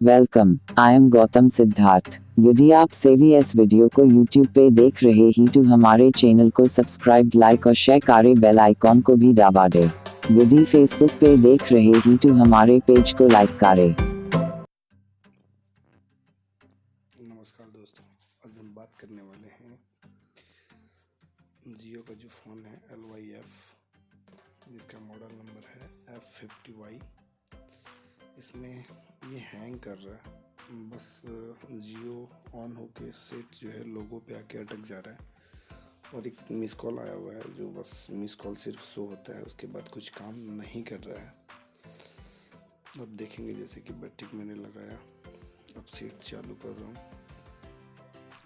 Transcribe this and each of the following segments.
Welcome, I am Gautam Siddharth. यदि आप सेवी इस वीडियो को यूट्यूब पे देख रहे ही तो हमारे चैनल को सब्सक्राइब, लाइक और शेयर करें, बेल आइकॉन को भी दबा दें। यदि फेसबुक पे देख रहे ही तो हमारे पेज को लाइक करें। नमस्कार दोस्तों, आज हम बात करने वाले हैं जियो का जो फ़ोन है LYF, जिसका मॉडल नंबर है F50Y। इसमें ये हैंग कर रहा है, बस जियो ऑन होके सेट जो है लोगो पे आके अटक जा रहा है और एक मिस कॉल आया हुआ है जो बस मिस कॉल सिर्फ शो होता है, उसके बाद कुछ काम नहीं कर रहा है। अब देखेंगे, जैसे कि बैटरी मैंने लगाया, अब सेट चालू कर रहा हूँ,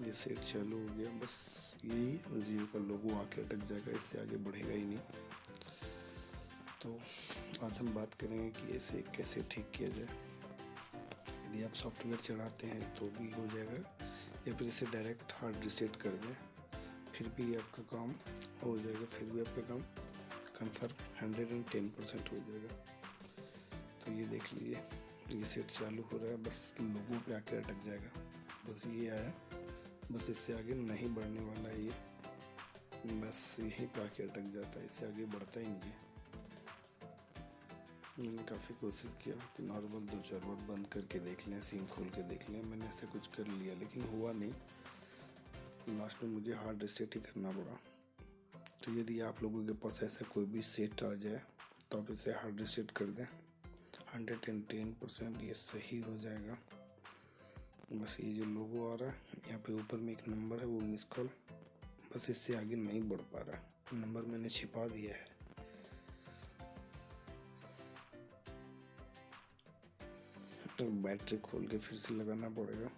ये सेट चालू हो गया। बस यही जियो का लोगो आके अटक जाएगा, इससे आगे बढ़ेगा ही नहीं। तो आज हम बात करेंगे कि ऐसे कैसे ठीक किया जाए। यदि आप सॉफ्टवेयर चढ़ाते हैं तो भी हो जाएगा, या फिर इसे डायरेक्ट हार्ड रिसेट कर दें, फिर भी आपका काम हो जाएगा, फिर भी आपका काम कन्फर्म 110% हो जाएगा। तो ये देख लीजिए, ये सेट चालू हो रहा है, बस लोगों पे आके अटक जाएगा। बस ये आया, बस इससे आगे नहीं बढ़ने वाला है, ये बस यहीं पे आके अटक जाता है, इससे आगे बढ़ता ही नहीं है। मैंने काफ़ी कोशिश किया कि नॉर्मल 2-4 बार बंद करके देख लें, सिम खोल के देख लें, मैंने ऐसा कुछ कर लिया लेकिन हुआ नहीं। लास्ट में मुझे हार्ड रिसेट ही करना पड़ा। तो यदि आप लोगों के पास ऐसा कोई भी सेट आ जाए तो आप इसे हार्ड रिसेट कर दें, 110% ये सही हो जाएगा। बस ये जो लोगो आ रहा है यहाँ पे ऊपर में एक नंबर है, वो मिस कॉल, बस इससे आगे नहीं बढ़ पा रहा है। नंबर मैंने छिपा दिया है। तो बैटरी खोल के फिर से लगाना पड़ेगा,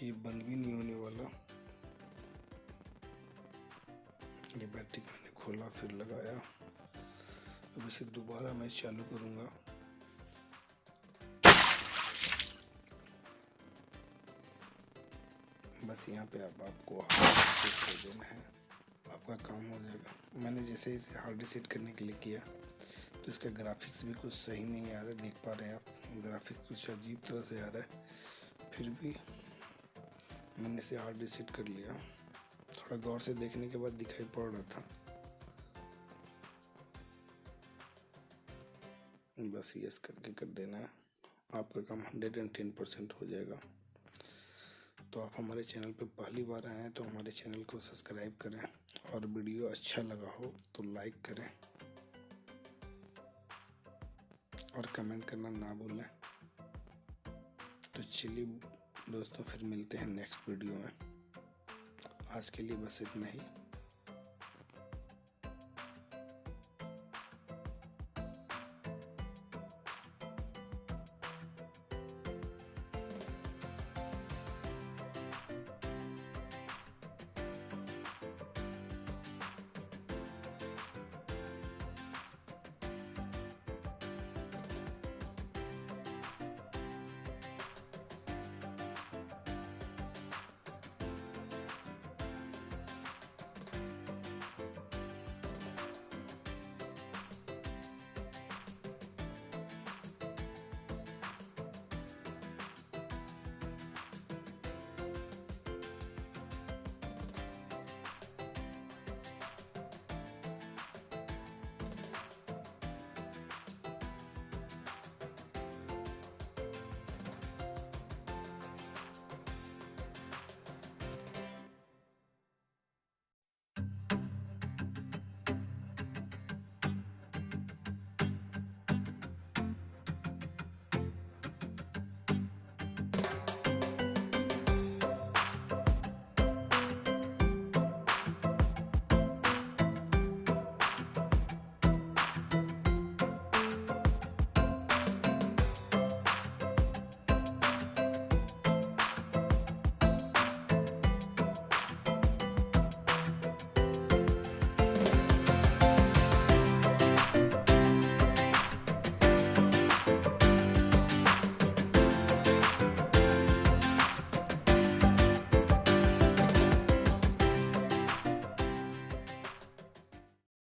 ये बंद भी नहीं होने वाला। ये बैटरी मैंने खोला फिर लगाया, अब इसे दोबारा मैं चालू करूँगा। बस यहाँ पे अब आपको हार्ड रिसेट कर देना है, आपका काम हो जाएगा। मैंने जैसे इसे हार्ड रिसेट करने के लिए किया तो इसका ग्राफिक्स भी कुछ सही नहीं आ रहा है, देख पा रहे हैं आप, ग्राफिक्स कुछ अजीब तरह से आ रहा है। फिर भी मैंने इसे हार्ड रिसेट कर लिया, थोड़ा गौर से देखने के बाद दिखाई पड़ रहा था। बस यस करके कर देना है, आपका काम 110% हो जाएगा। तो आप हमारे चैनल पे पहली बार आए हैं तो हमारे चैनल को सब्सक्राइब करें, और वीडियो अच्छा लगा हो तो लाइक करें और कमेंट करना ना भूलें। तो चलिए दोस्तों, फिर मिलते हैं नेक्स्ट वीडियो में। आज के लिए बस इतना ही।